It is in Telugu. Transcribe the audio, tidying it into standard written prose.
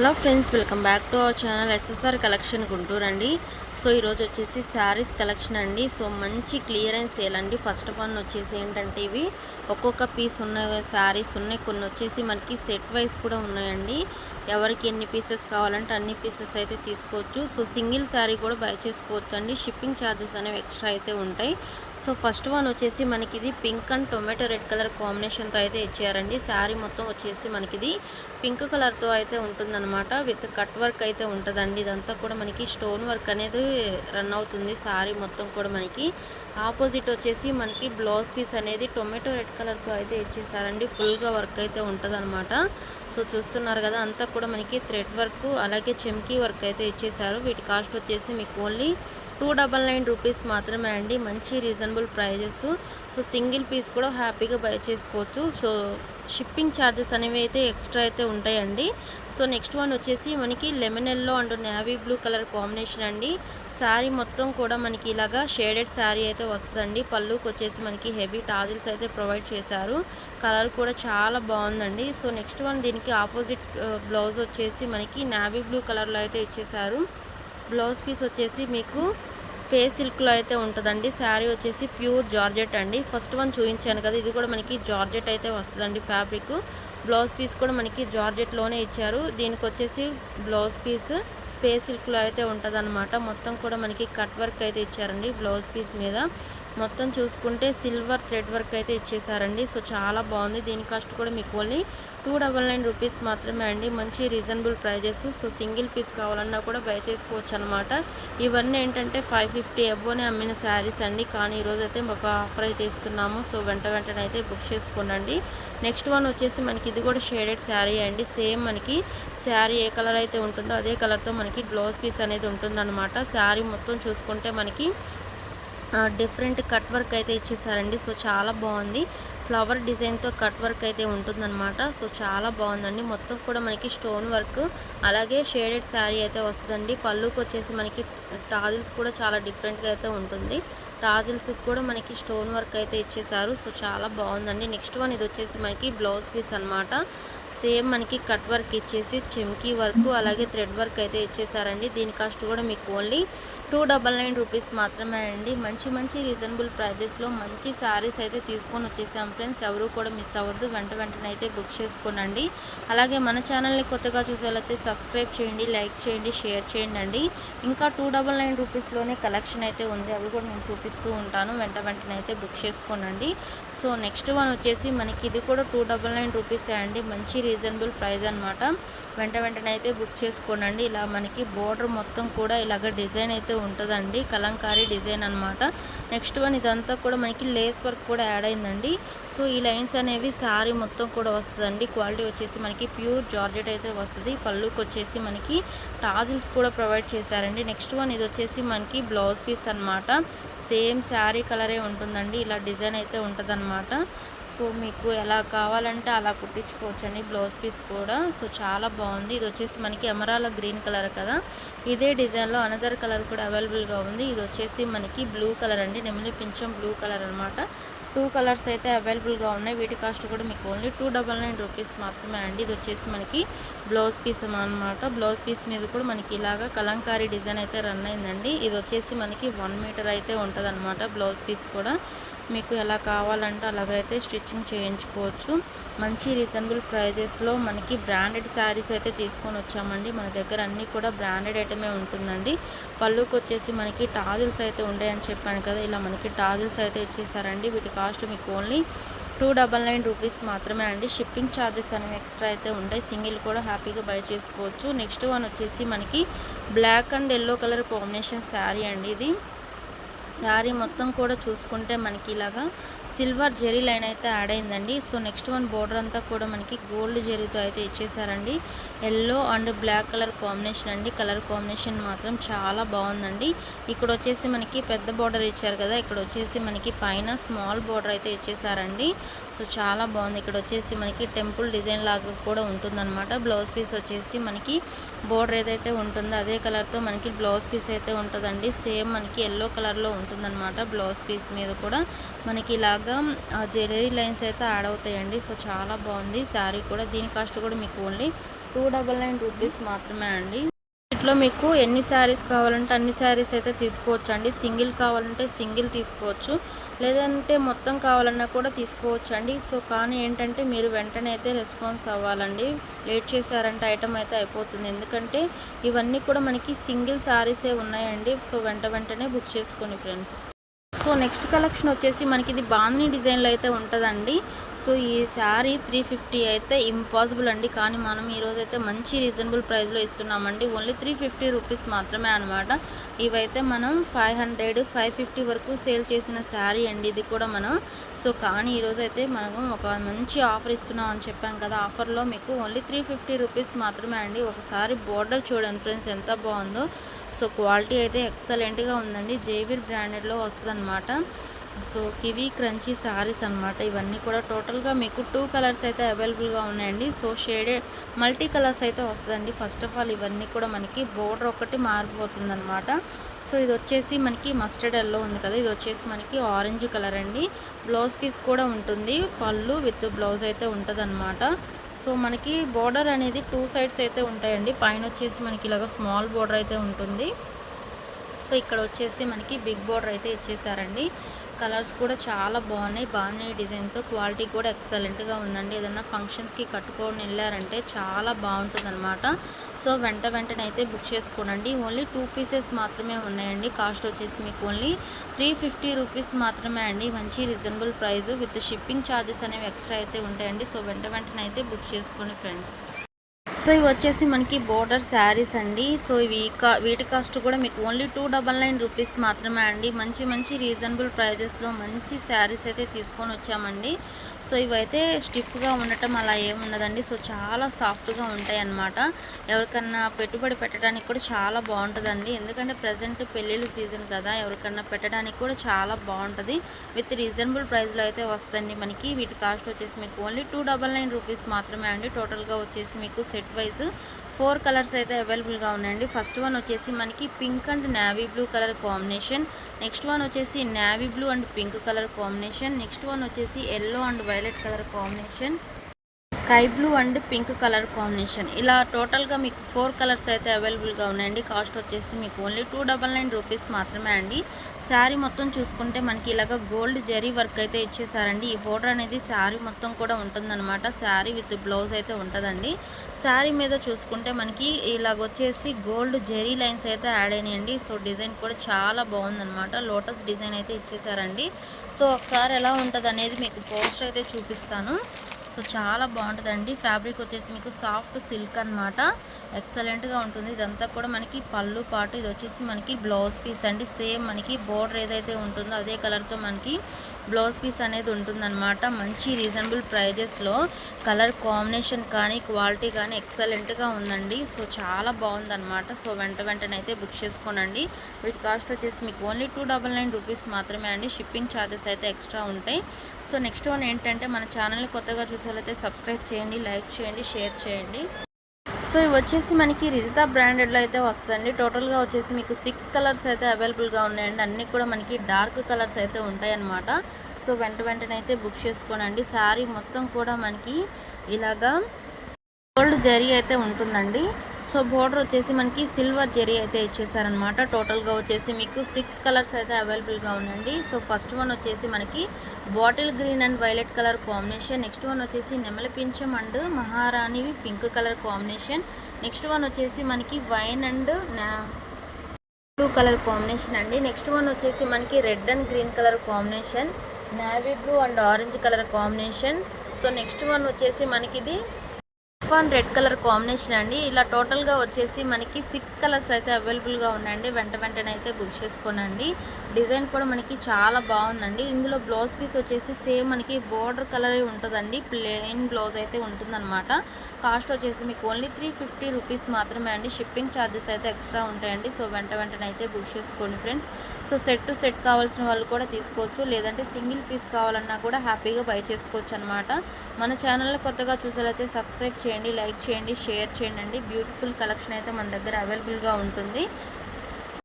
Hello friends, welcome back to our channel SSR collection Guntur అండి. సో ఈరోజు వచ్చేసి శారీస్ కలెక్షన్ అండి. సో మంచి క్లియరెన్స్ సేల్ అండి. ఫస్ట్ వన్ వచ్చేసి ఏంటంటే ఇవి ఒక్కొక్క పీస్ ఉన్న శారీస్ ఉన్నాయి. కొన్ని వచ్చేసి మనకి సెట్ వైజ్ కూడా ఉన్నాయండి. ఎవరికి ఎన్ని పీసెస్ కావాలంటే అన్ని పీసెస్ అయితే తీసుకోవచ్చు. సో సింగిల్ శారీ కూడా బై చేసుకోవచ్చు అండి. షిప్పింగ్ ఛార్జెస్ అనేవి ఎక్స్ట్రా అయితే ఉంటాయి. సో ఫస్ట్ వన్ వచ్చేసి మనకి ఇది pink and tomato red colour కాంబినేషన్తో అయితే ఇచ్చారండి. శారీ మొత్తం వచ్చేసి మనకి ఇది పింక్ కలర్తో అయితే ఉంటుందన్నమాట. విత్ కట్ వర్క్ అయితే ఉంటుందండి. ఇదంతా కూడా మనకి స్టోన్ వర్క్ అనేది రన్ అవుతుంది. శారీ మొత్తం కూడా మనకి ఆపోజిట్ వచ్చేసి మనకి బ్లౌజ్ పీస్ అనేది టొమాటో రెడ్ కలర్తో అయితే ఇచ్చేసారండి. ఫుల్గా వర్క్ అయితే ఉంటుందన్నమాట. సో చూస్తున్నారు కదా, అంతా కూడా మనకి థ్రెడ్ వర్క్ అలాగే చెమ్కీ వర్క్ అయితే ఇచ్చేసారు. వీటి కాస్ట్ వచ్చేసి మీకు ఓన్లీ 299 రూపీస్ మాత్రమే అండి. మంచి reasonable prices. So single piece కూడా హ్యాపీగా బై చేసుకోవచ్చు. సో షిప్పింగ్ ఛార్జెస్ అనేవి అయితే ఎక్స్ట్రా అయితే ఉంటాయండి. సో నెక్స్ట్ వన్ వచ్చేసి మనకి lemon yellow and navy blue colour combination అండి. శారీ మొత్తం కూడా మనకి ఇలాగా షేడెడ్ శారీ అయితే వస్తుందండి. పళ్ళుకి వచ్చేసి మనకి హెవీ టాజిల్స్ అయితే ప్రొవైడ్ చేశారు. కలర్ కూడా చాలా బాగుందండి. సో నెక్స్ట్ వన్ దీనికి ఆపోజిట్ బ్లౌజ్ వచ్చేసి మనకి నేవీ బ్లూ కలర్లో అయితే ఇచ్చేసారు. బ్లౌజ్ పీస్ వచ్చేసి మీకు స్పేస్ సిల్క్లో అయితే ఉంటుందండి. శారీ వచ్చేసి ప్యూర్ జార్జెట్ అండి. ఫస్ట్ వన్ చూపించాను కదా, ఇది కూడా మనకి జార్జెట్ అయితే వస్తుందండి ఫ్యాబ్రిక్. బ్లౌజ్ పీస్ కూడా మనకి జార్జెట్లోనే ఇచ్చారు. దీనికి వచ్చేసి బ్లౌజ్ పీస్ స్పేస్ సిల్క్లో అయితే ఉంటుందన్నమాట. మొత్తం కూడా మనకి కట్ వర్క్ అయితే ఇచ్చారండి. బ్లౌజ్ పీస్ మీద మొత్తం చూసుకుంటే సిల్వర్ థ్రెడ్ వర్క్ అయితే ఇచ్చేసారండి. సో చాలా బాగుంది. దీని కాస్ట్ కూడా మీకు ఓన్లీ 299 రూపీస్ మాత్రమే అండి. మంచి reasonable prices. So single piece కావాలన్నా కూడా బై చేసుకోవచ్చు అనమాట. ఇవన్నీ ఏంటంటే 550 అబోనే అమ్మిన శారీస్ అండి. కానీ ఈరోజు అయితే ఒక ఆఫర్ అయితే ఇస్తున్నాము. సో వెంటనే అయితే బుక్ చేసుకోండి. నెక్స్ట్ వన్ వచ్చేసి మనకి ఇది కూడా షేడెడ్ శారీ అండి. సేమ్ మనకి శారీ ఏ కలర్ అయితే ఉంటుందో అదే కలర్తో మనకి బ్లౌజ్ పీస్ అనేది ఉంటుందన్నమాట. శారీ మొత్తం చూసుకుంటే మనకి డిఫరెంట్ కట్ వర్క్ అయితే ఇచ్చేసారండి. సో చాలా బాగుంది. ఫ్లవర్ డిజైన్తో కట్ వర్క్ అయితే ఉంటుందన్నమాట. సో చాలా బాగుందండి. మొత్తం కూడా మనకి స్టోన్ వర్క్ అలాగే షేడెడ్ శారీ అయితే వస్తుందండి. పళ్ళుకి వచ్చేసి మనకి టాజిల్స్ కూడా చాలా డిఫరెంట్గా అయితే ఉంటుంది. టాజిల్స్ కూడా మనకి స్టోన్ వర్క్ అయితే ఇచ్చేసారు. సో చాలా బాగుందండి. నెక్స్ట్ వన్ ఇది వచ్చేసి మనకి బ్లౌజ్ పీస్ అనమాట. సేమ్ మనకి కట్ వర్క్ ఇచ్చేసి చెమ్కీ వర్క్ అలాగే థ్రెడ్ వర్క్ అయితే ఇచ్చేసారండి. దీని కాస్ట్ కూడా మీకు ఓన్లీ 299 రూపీస్ మాత్రమే అండి. మంచి రీజనబుల్ ప్రైజెస్లో మంచి శారీస్ అయితే తీసుకొని వచ్చేసాం ఫ్రెండ్స్. ఎవరు కూడా మిస్ అవ్వద్దు. వెంటనే అయితే బుక్ చేసుకోనండి. అలాగే మన ఛానల్ని కొత్తగా చూసేవాళ్ళైతే సబ్స్క్రైబ్ చేయండి, లైక్ చేయండి, షేర్ చేయండి అండి. ఇంకా 299 రూపీస్లోనే కలెక్షన్ అయితే ఉంది. అవి కూడా నేను చూపిస్తూ ఉంటాను. వెంటనే అయితే బుక్ చేసుకోనండి. సో నెక్స్ట్ వన్ వచ్చేసి మనకి ఇది కూడా 299 రూపీసే అండి. మంచి రీజనబుల్ ప్రైస్ అనమాట. వెంటనే అయితే బుక్ చేసుకోనండి. ఇలా మనకి బోర్డర్ మొత్తం కూడా ఇలాగ డిజైన్ అయితే ఉంటుందండి. కలంకారీ డిజైన్ అనమాట. నెక్స్ట్ వన్ ఇదంతా కూడా మనకి లేస్ వర్క్ కూడా యాడ్ అయిందండి. సో ఈ లైన్స్ అనేవి శారీ మొత్తం కూడా వస్తుందండి. క్వాలిటీ వచ్చేసి మనకి ప్యూర్ జార్జెట్ అయితే వస్తుంది. పళ్ళుకి వచ్చేసి మనకి టాజిల్స్ కూడా ప్రొవైడ్ చేశారండి. నెక్స్ట్ వన్ ఇది వచ్చేసి మనకి బ్లౌజ్ పీస్ అనమాట. సేమ్ శారీ కలరే ఉంటుందండి. ఇలా డిజైన్ అయితే ఉంటుందన్నమాట. సో మీకు ఎలా కావాలంటే అలా కుట్టించుకోవచ్చండి బ్లౌజ్ పీస్ కూడా. సో చాలా బాగుంది. ఇది వచ్చేసి మనకి ఎమరాల గ్రీన్ కలర్ కదా, ఇదే డిజైన్లో అనదర్ కలర్ కూడా అవైలబుల్గా ఉంది. ఇది వచ్చేసి మనకి బ్లూ కలర్ అండి. నెమలి పింఛం బ్లూ కలర్ అనమాట. 2 కలర్స్ అయితే అవైలబుల్గా ఉన్నాయి. వీటి కాస్ట్ కూడా మీకు ఓన్లీ 299 రూపీస్ మాత్రమే అండి. ఇది వచ్చేసి మనకి బ్లౌజ్ పీస్ అనమాట. బ్లౌజ్ పీస్ మీద కూడా మనకి ఇలాగా కలంకారీ డిజైన్ అయితే రన్ అయిందండి. ఇది వచ్చేసి మనకి 1 మీటర్ అయితే ఉంటుంది బ్లౌజ్ పీస్ కూడా. మీకు ఎలా కావాలంటే అలాగైతే స్టిచ్చింగ్ చేయించుకోవచ్చు. మంచి రీజనబుల్ ప్రైజెస్లో మనకి బ్రాండెడ్ శారీస్ అయితే తీసుకొని వచ్చామండి. మన దగ్గర అన్నీ కూడా బ్రాండెడ్ ఐటమే ఉంటుందండి. పళ్ళుకి వచ్చేసి మనకి టాజిల్స్ అయితే ఉంటాయని చెప్పాను కదా, ఇలా మనకి టాజిల్స్ అయితే ఇచ్చేసారండి. వీటి కాస్ట్ మీకు ఓన్లీ 299 రూపీస్ మాత్రమే అండి. షిప్పింగ్ ఛార్జెస్ అనేవి ఎక్స్ట్రా అయితే ఉంటాయి. సింగిల్ కూడా హ్యాపీగా బై చేసుకోవచ్చు. నెక్స్ట్ వన్ వచ్చేసి మనకి black and yellow colour combination sari అండి. ఇది శారీ మొత్తం కూడా చూసుకుంటే మనకి ఇలాగా సిల్వర్ జెరీ లైన్ అయితే యాడ్ అయిందండి. సో నెక్స్ట్ వన్ బోర్డర్ అంతా కూడా మనకి గోల్డ్ జెరీతో అయితే ఇచ్చేసారండి. Yellow and black colour combination అండి. కలర్ కాంబినేషన్ మాత్రం చాలా బాగుందండి. ఇక్కడ వచ్చేసి మనకి పెద్ద బోర్డర్ ఇచ్చారు కదా, ఇక్కడ వచ్చేసి మనకి పైన స్మాల్ బోర్డర్ అయితే ఇచ్చేసారండి. సో చాలా బాగుంది. ఇక్కడ వచ్చేసి మనకి టెంపుల్ డిజైన్ లాగా కూడా ఉంటుందన్నమాట. బ్లౌజ్ పీస్ వచ్చేసి మనకి బోర్డర్ ఏదైతే ఉంటుందో అదే కలర్తో మనకి బ్లౌజ్ పీస్ అయితే ఉంటుందండి. సేమ్ మనకి ఎల్లో కలర్లో ఉంటుందన్నమాట. బ్లౌజ్ పీస్ మీద కూడా మనకి ఇలాగా జ్యువెలరీ లైన్స్ అయితే యాడ్ అవుతాయండి. సో చాలా బాగుంది శారీ కూడా. దీని కాస్ట్ కూడా మీకు ఓన్లీ 299 రూపీస్ మాత్రమే అండి. వీటిలో మీకు ఎన్ని శారీస్ కావాలంటే అన్ని శారీస్ అయితే తీసుకోవచ్చు అండి. సింగిల్ కావాలంటే సింగిల్ తీసుకోవచ్చు, లేదంటే మొత్తం కావాలన్నా కూడా తీసుకోవచ్చు అండి. సో కానీ ఏంటంటే మీరు వెంటనే అయితే రెస్పాన్స్ అవ్వాలండి. లేట్ చేశారంటే ఐటమ్ అయితే అయిపోతుంది. ఎందుకంటే ఇవన్నీ కూడా మనకి సింగిల్ శారీసే ఉన్నాయండి. సో వెంటనే బుక్ చేసుకోండి ఫ్రెండ్స్. సో నెక్స్ట్ కలెక్షన్ వచ్చేసి మనకి ఇది బాందిని డిజైన్లో అయితే ఉంటుందండి. సో ఈ శారీ 350 అయితే ఇంపాసిబుల్ అండి, కానీ మనం ఈరోజైతే మంచి రీజనబుల్ ప్రైస్లో ఇస్తున్నామండి. ఓన్లీ 350 రూపీస్ మాత్రమే అనమాట. ఇవైతే మనం 500, 550 వరకు సేల్ చేసిన శారీ అండి ఇది కూడా మనం. సో కానీ ఈరోజైతే మనం ఒక మంచి ఆఫర్ ఇస్తున్నాం అని చెప్పాం కదా, ఆఫర్లో మీకు ఓన్లీ 350 రూపీస్ మాత్రమే అండి. ఒకసారి బోర్డర్ చూడండి ఫ్రెండ్స్ ఎంత బాగుందో. సో క్వాలిటీ అయితే ఎక్సలెంట్గా ఉందండి. జైవీర్ బ్రాండెడ్లో వస్తుంది అనమాట. సో కివీ క్రంచీ శారీస్ అనమాట ఇవన్నీ కూడా. టోటల్గా మీకు 2 కలర్స్ అయితే అవైలబుల్గా ఉన్నాయండి. సో షేడెడ్ మల్టీ కలర్స్ అయితే వస్తుందండి. ఫస్ట్ ఆఫ్ ఆల్ ఇవన్నీ కూడా మనకి బోర్డర్ ఒకటి మారిపోతుంది అనమాట. సో ఇది వచ్చేసి మనకి మస్టర్డ్ ఎల్లో ఉంది కదా, ఇది వచ్చేసి మనకి ఆరెంజ్ కలర్ అండి. బ్లౌజ్ పీస్ కూడా ఉంటుంది, పళ్ళు విత్ బ్లౌజ్ అయితే ఉంటుంది. సో మనకి బోర్డర్ అనేది 2 సైడ్స్ అయితే ఉంటాయండి. పైన వచ్చేసి మనకి ఇలాగ స్మాల్ బోర్డర్ అయితే ఉంటుంది. సో ఇక్కడ వచ్చేసి మనకి బిగ్ బోర్డర్ అయితే ఇచ్చేసారండి. కలర్స్ కూడా చాలా బాగున్నాయి డిజైన్తో. క్వాలిటీ కూడా ఎక్సలెంట్గా ఉందండి. ఏదైనా ఫంక్షన్స్కి కట్టుకొని వెళ్ళారంటే చాలా బాగుంటుంది అనమాట. సో వెంటనే అయితే బుక్ చేసుకోనండి. ఓన్లీ 2 పీసెస్ మాత్రమే ఉన్నాయండి. కాస్ట్ వచ్చేసి మీకు ఓన్లీ 350 రూపీస్ మాత్రమే అండి. మంచి reasonable price with shipping charges అనేవి ఎక్స్ట్రా అయితే ఉంటాయండి. సో వెంటనే అయితే బుక్ చేసుకోండి ఫ్రెండ్స్. సో ఇవి వచ్చేసి మనకి బోర్డర్ శారీస్ అండి. సో వీటి కాస్ట్ కూడా మీకు ఓన్లీ 299 రూపీస్ మాత్రమే అండి. మంచి రీజనబుల్ ప్రైజెస్లో మంచి శారీస్ అయితే తీసుకొని వచ్చామండి. సో ఇవైతే స్టిఫ్గా ఉండటం అలా ఏమున్నదండి. సో చాలా సాఫ్ట్గా ఉంటాయి అన్నమాట. ఎవరికన్నా పెట్టుబడి పెట్టడానికి కూడా చాలా బాగుంటుందండి. ఎందుకంటే ప్రజెంట్ పెళ్ళిళ్ళ సీజన్ కదా, ఎవరికన్నా పెట్టడానికి కూడా చాలా బాగుంటుంది. విత్ రీజనబుల్ ప్రైస్లో అయితే వస్తుందండి మనకి. వీటి కాస్ట్ వచ్చేసి మీకు ఓన్లీ 299 రూపీస్ మాత్రమే అండి. టోటల్గా వచ్చేసి మీకు సెట్ వైజ్ 4 కలర్స్ అయితే అవైలబుల్గా ఉన్నాయండి. ఫస్ట్ వన్ వచ్చేసి మనకి pink and navy blue colour combination. Next one వచ్చేసి navy blue and pink colour combination. Next one వచ్చేసి yellow and violet colour combination. Sky blue and pink colour combination. ఇలా టోటల్గా మీకు 4 కలర్స్ అయితే అవైలబుల్గా ఉన్నాయండి. కాస్ట్ వచ్చేసి మీకు ఓన్లీ 299 రూపీస్ మాత్రమే అండి. శారీ మొత్తం చూసుకుంటే మనకి ఇలాగ గోల్డ్ జరీ వర్క్ అయితే ఇచ్చేసారండి. ఈ బోర్డర్ అనేది శారీ మొత్తం కూడా ఉంటుందన్నమాట. శారీ విత్ బ్లౌజ్ అయితే ఉంటుందండి. శారీ మీద చూసుకుంటే మనకి ఇలాగ వచ్చేసి గోల్డ్ జరీ లైన్స్ అయితే యాడ్ అయినాయండి. సో డిజైన్ కూడా చాలా బాగుందన్నమాట. లోటస్ డిజైన్ అయితే ఇచ్చేసారండి. సో ఒకసారి ఎలా ఉంటుంది అనేది మీకు పోస్టర్ అయితే చూపిస్తాను. సో చాలా బాగుంటుందండి. ఫ్యాబ్రిక్ వచ్చేసి మీకు సాఫ్ట్ సిల్క్ అనమాట. ఎక్సలెంట్గా ఉంటుంది. ఇదంతా కూడా మనకి పళ్ళు పాటు. ఇది వచ్చేసి మనకి బ్లౌజ్ పీస్ అండి. సేమ్ మనకి బోర్డర్ ఏదైతే ఉంటుందో అదే కలర్తో మనకి బ్లౌజ్ పీస్ అనేది ఉంటుందన్నమాట. మంచి రీజనబుల్ ప్రైజెస్లో కలర్ కాంబినేషన్ కానీ క్వాలిటీ కానీ ఎక్సలెంట్గా ఉందండి. సో చాలా బాగుందన్నమాట. సో వెంటనే అయితే బుక్ చేసుకోనండి. వీటి కాస్ట్ వచ్చేసి మీకు ఓన్లీ 299 రూపీస్ మాత్రమే అండి. షిప్పింగ్ ఛార్జెస్ అయితే ఎక్స్ట్రా ఉంటాయి. సో నెక్స్ట్ వన్ ఏంటంటే మన ఛానల్ని కొత్తగా చూసేవాళ్ళైతే సబ్స్క్రైబ్ చేయండి, లైక్ చేయండి, షేర్ చేయండి. సో ఇవి వచ్చేసి మనకి రిజితా బ్రాండెడ్లో అయితే వస్తుందండి. టోటల్గా వచ్చేసి మీకు 6 కలర్స్ అయితే అవైలబుల్గా ఉన్నాయండి. అన్నీ కూడా మనకి డార్క్ కలర్స్ అయితే ఉంటాయి అన్నమాట. సో వెంటనే అయితే బుక్ చేసుకోనండి. శారీ మొత్తం కూడా మనకి ఇలాగా గోల్డ్ జరీ అయితే ఉంటుందండి. సో బోర్డర్ వచ్చేసి మనకి సిల్వర్ జరీ అయితే ఇచ్చేసారనమాట. టోటల్గా వచ్చేసి మీకు 6 కలర్స్ అయితే అవైలబుల్గా ఉందండి. సో ఫస్ట్ వన్ వచ్చేసి మనకి bottle green and violet colour combination. Next one వచ్చేసి నెమలి పింఛం అండ్ మహారాణి pink colour combination. Next one వచ్చేసి మనకి wine and blue colour combination అండి. నెక్స్ట్ వన్ వచ్చేసి మనకి red and green colour combination. Navy blue and orange colour combination. So next one వచ్చేసి మనకి ఇది రెడ్ కలర్ కాంబినేషన్ అండి. ఇలా టోటల్గా వచ్చేసి మనకి 6 కలర్స్ అయితే అవైలబుల్గా ఉన్నాయండి. వెంటనే అయితే బుక్ చేసుకోనండి. డిజైన్ కూడా మనకి చాలా బాగుందండి. ఇందులో బ్లౌజ్ పీస్ వచ్చేసి సేమ్ మనకి బోర్డర్ కలర్ ఉంటుందండి. ప్లెయిన్ బ్లౌజ్ అయితే ఉంటుందన్నమాట. కాస్ట్ వచ్చేసి మీకు ఓన్లీ 350 రూపీస్ మాత్రమే అండి. షిప్పింగ్ ఛార్జెస్ అయితే ఎక్స్ట్రా ఉంటాయండి. సో వెంటనే అయితే బుక్ చేసుకోండి ఫ్రెండ్స్. సో సెట్ కావాల్సిన వాళ్ళు కూడా తీసుకోవచ్చు, లేదంటే సింగిల్ పీస్ కావాలన్నా కూడా హ్యాపీగా బై చేసుకోవచ్చు అనమాట. మన ఛానల్ని కొత్తగా చూసేలైతే సబ్స్క్రైబ్ చేయండి, లైక్ చేయండి, షేర్ చేయండి. బ్యూటిఫుల్ కలెక్షన్ అయితే మన దగ్గర అవైలబుల్గా ఉంటుంది.